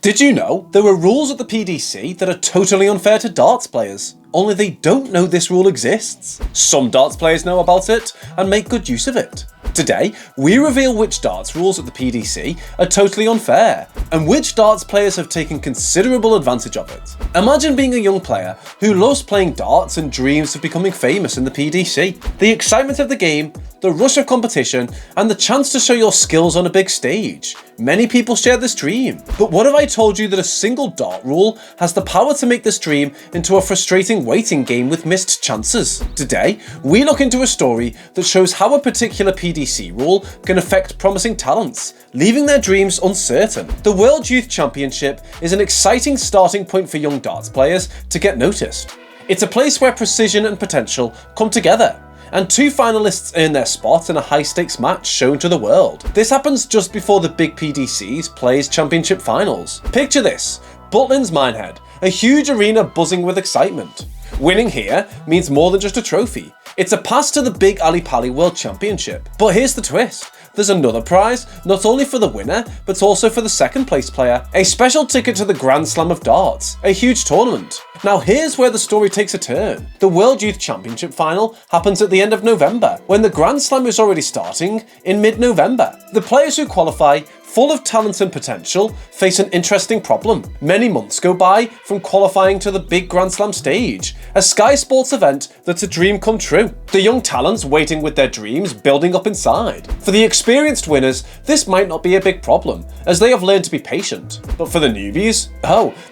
Did you know there are rules at the PDC that are totally unfair to darts players? Only they don't know this rule exists. Some darts players know about it and make good use of it. Today, we reveal which darts rules at the PDC are totally unfair, and which darts players have taken considerable advantage of it. Imagine being a young player who loves playing darts and dreams of becoming famous in the PDC. The excitement of the game, the rush of competition, and the chance to show your skills on a big stage. Many people share this dream. But what if I told you that a single dart rule has the power to make this dream into a frustrating waiting game with missed chances? Today, we look into a story that shows how a particular PDC rule can affect promising talents, leaving their dreams uncertain. The World Youth Championship is an exciting starting point for young darts players to get noticed. It's a place where precision and potential come together, and two finalists earn their spot in a high-stakes match shown to the world. This happens just before the big PDC's Players' Championship Finals. Picture this: Butlins Minehead, a huge arena buzzing with excitement. Winning here means more than just a trophy. It's a pass to the big Ali Pali World Championship. But here's the twist. There's another prize, not only for the winner, but also for the second place player. A special ticket to the Grand Slam of Darts, a huge tournament. Now here's where the story takes a turn. The World Youth Championship final happens at the end of November, when the Grand Slam is already starting in mid-November. The players who qualify, full of talent and potential, face an interesting problem. Many months go by from qualifying to the big Grand Slam stage, a Sky Sports event that's a dream come true. The young talents waiting with their dreams building up inside. For the experienced winners, this might not be a big problem, as they have learned to be patient. But for the newbies,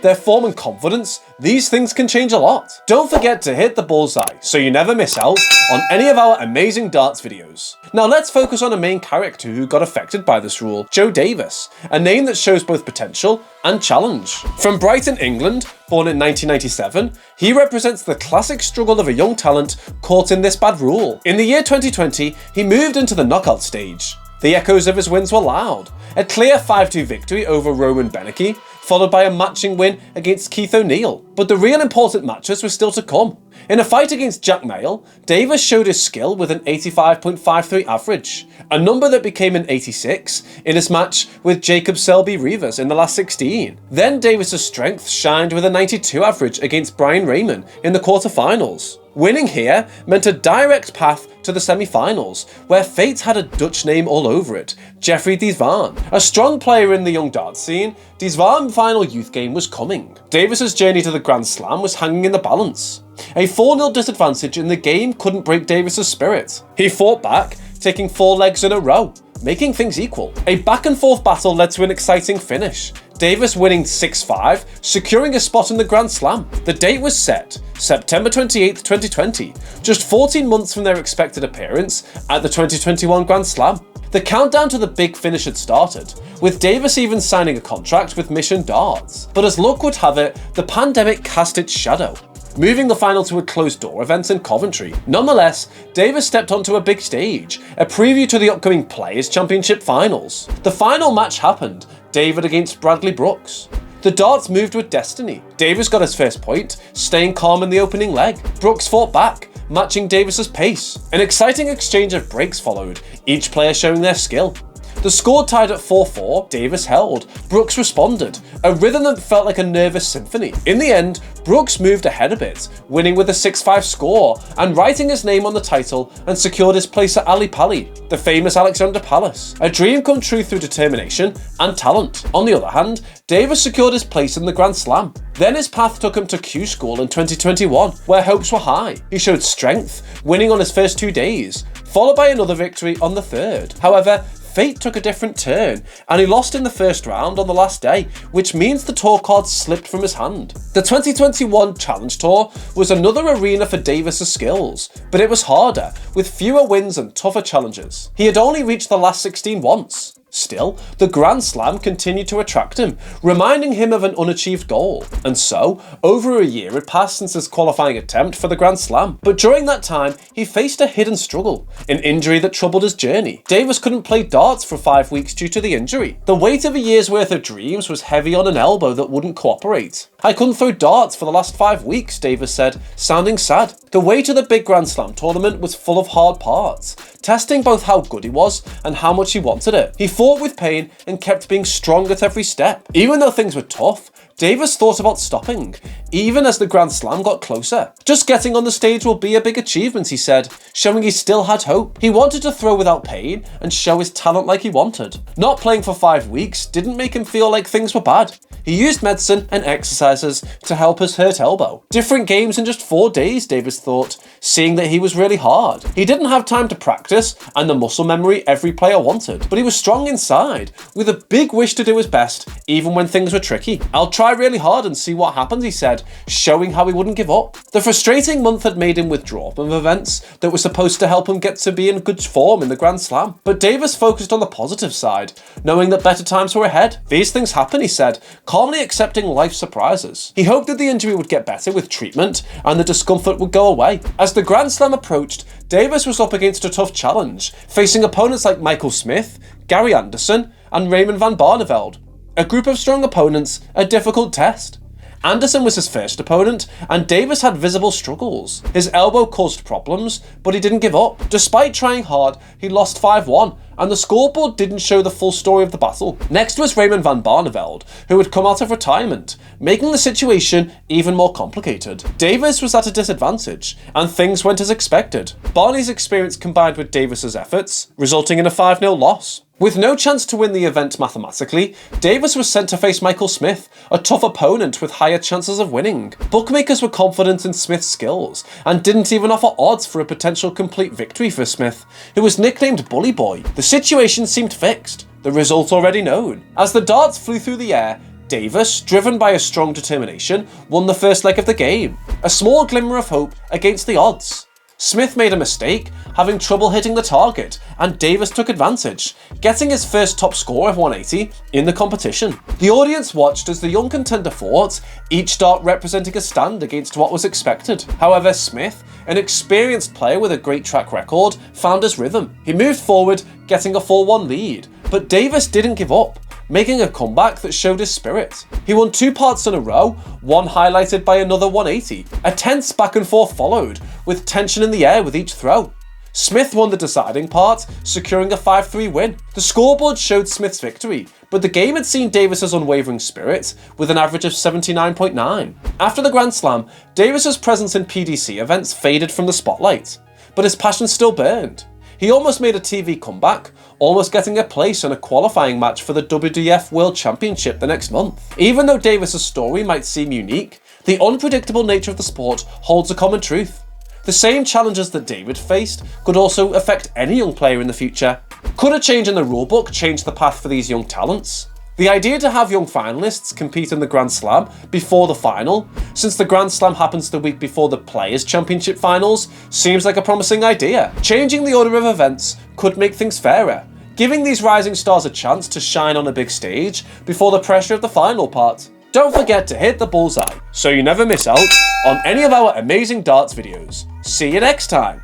their form and confidence, these things can change a lot. Don't forget to hit the bullseye so you never miss out on any of our amazing darts videos. Now let's focus on a main character who got affected by this rule, Joe Davis, a name that shows both potential and challenge. From Brighton, England, born in 1997, he represents the classic struggle of a young talent caught in this bad rule. In the year 2020, he moved into the knockout stage. The echoes of his wins were loud. A clear 5-2 victory over Roman Beneke, followed by a matching win against Keith O'Neill. But the real important matches were still to come. In a fight against Jack Mayle, Davis showed his skill with an 85.53 average, a number that became an 86 in his match with Jacob Selby-Rivas in the last 16. Then Davis's strength shined with a 92 average against Brian Raymond in the quarterfinals. Winning here meant a direct path to the semi-finals, where fate had a Dutch name all over it, Jeffrey Diesvaan. A strong player in the young darts scene, Diesvaan's final youth game was coming. Davis's journey to the Grand Slam was hanging in the balance. A 4-0 disadvantage in the game couldn't break Davis's spirit. He fought back, taking 4 legs in a row, making things equal. A back-and-forth battle led to an exciting finish, Davis winning 6-5, securing a spot in the Grand Slam. The date was set, September 28, 2020, just 14 months from their expected appearance at the 2021 Grand Slam. The countdown to the big finish had started, with Davis even signing a contract with Mission Darts. But as luck would have it, the pandemic cast its shadow, moving the final to a closed-door event in Coventry. Nonetheless, Davis stepped onto a big stage, a preview to the upcoming Players' Championship Finals. The final match happened, David against Bradley Brooks. The darts moved with destiny. Davis got his first point, staying calm in the opening leg. Brooks fought back, matching Davis's pace. An exciting exchange of breaks followed, each player showing their skill. The score tied at 4-4, Davis held, Brooks responded, a rhythm that felt like a nervous symphony. In the end, Brooks moved ahead a bit, winning with a 6-5 score and writing his name on the title, and secured his place at Ali Pali, the famous Alexander Palace. A dream come true through determination and talent. On the other hand, Davis secured his place in the Grand Slam. Then his path took him to Q School in 2021, where hopes were high. He showed strength, winning on his first 2 days, followed by another victory on the third. However, fate took a different turn, and he lost in the first round on the last day, which means the tour card slipped from his hand. The 2021 Challenge Tour was another arena for Davis's skills, but it was harder, with fewer wins and tougher challenges. He had only reached the last 16 once. Still, the Grand Slam continued to attract him, reminding him of an unachieved goal. And so, over a year had passed since his qualifying attempt for the Grand Slam. But during that time, he faced a hidden struggle, an injury that troubled his journey. Davis couldn't play darts for 5 weeks due to the injury. The weight of a year's worth of dreams was heavy on an elbow that wouldn't cooperate. "I couldn't throw darts for the last 5 weeks, Davis said, sounding sad. The way to the big Grand Slam tournament was full of hard parts, testing both how good he was and how much he wanted it. He fought fought with pain and kept being strong at every step. Even though things were tough, Davis thought about stopping, even as the Grand Slam got closer. Just getting on the stage will be a big achievement, he said, showing he still had hope. He wanted to throw without pain and show his talent like he wanted. Not playing for 5 weeks didn't make him feel like things were bad. He used medicine and exercises to help his hurt elbow. Different games in just 4 days, Davis thought, seeing that he was really hard. He didn't have time to practice and the muscle memory every player wanted, but he was strong inside, with a big wish to do his best, even when things were tricky. I'll try really hard and see what happens, he said, showing how he wouldn't give up. The frustrating month had made him withdraw from events that were supposed to help him get to be in good form in the Grand Slam. But Davis focused on the positive side, knowing that better times were ahead. These things happen, he said, calmly accepting life's surprises. He hoped that the injury would get better with treatment and the discomfort would go away. As the Grand Slam approached, Davis was up against a tough challenge, facing opponents like Michael Smith, Gary Anderson, and Raymond van Barneveld. A group of strong opponents, a difficult test. Anderson was his first opponent, and Davis had visible struggles. His elbow caused problems, but he didn't give up. Despite trying hard, he lost 5-1, and the scoreboard didn't show the full story of the battle. Next was Raymond van Barneveld, who had come out of retirement, making the situation even more complicated. Davis was at a disadvantage, and things went as expected. Barney's experience combined with Davis's efforts, resulting in a 5-0 loss. With no chance to win the event mathematically, Davis was sent to face Michael Smith, a tough opponent with higher chances of winning. Bookmakers were confident in Smith's skills, and didn't even offer odds for a potential complete victory for Smith, who was nicknamed Bully Boy. The situation seemed fixed, the result already known. As the darts flew through the air, Davis, driven by a strong determination, won the first leg of the game, a small glimmer of hope against the odds. Smith made a mistake, having trouble hitting the target, and Davis took advantage, getting his first top score of 180 in the competition. The audience watched as the young contender fought, each dart representing a stand against what was expected. However, Smith, an experienced player with a great track record, found his rhythm. He moved forward, getting a 4-1 lead, but Davis didn't give up, making a comeback that showed his spirit. He won 2 parts in a row, one highlighted by another 180. A tense back and forth followed, with tension in the air with each throw. Smith won the deciding part, securing a 5-3 win. The scoreboard showed Smith's victory, but the game had seen Davis's unwavering spirit, with an average of 79.9. After the Grand Slam, Davis's presence in PDC events faded from the spotlight, but his passion still burned. He almost made a TV comeback, almost getting a place in a qualifying match for the WDF World Championship the next month. Even though Davis's story might seem unique, the unpredictable nature of the sport holds a common truth. The same challenges that David faced could also affect any young player in the future. Could a change in the rulebook change the path for these young talents? The idea to have young finalists compete in the Grand Slam before the final, since the Grand Slam happens the week before the Players' Championship finals, seems like a promising idea. Changing the order of events could make things fairer, giving these rising stars a chance to shine on a big stage before the pressure of the final part. Don't forget to hit the bullseye so you never miss out on any of our amazing darts videos. See you next time!